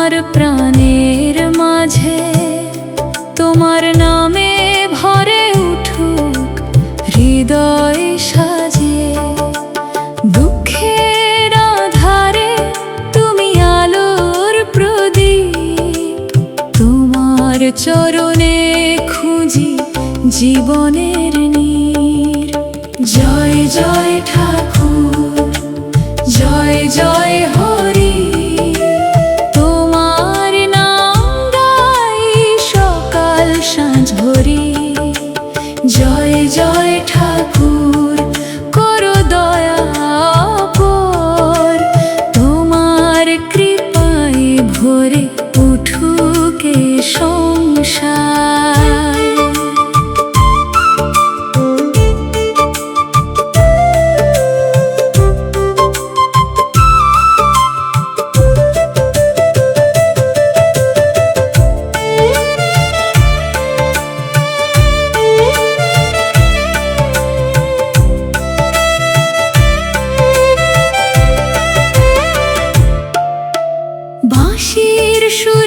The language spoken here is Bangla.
আমার প্রাণের মাঝে তোমার নামে ভরে উঠুক হৃদয় সাজে। দুঃখের আধারে তুমি আলোর প্রদীপ, তোমার চরণে খুঁজি জীবনের নীর। জয় জয় ঠাকুর, জয় জয় হরি, তোমার নাম গাই সকাল সাঁঝ ভরি। জয় জয় ঠাকুর, করো দয়া অপার, তোমার কৃপায় ভরে উঠুক এ সংসার। বাঁশির সুর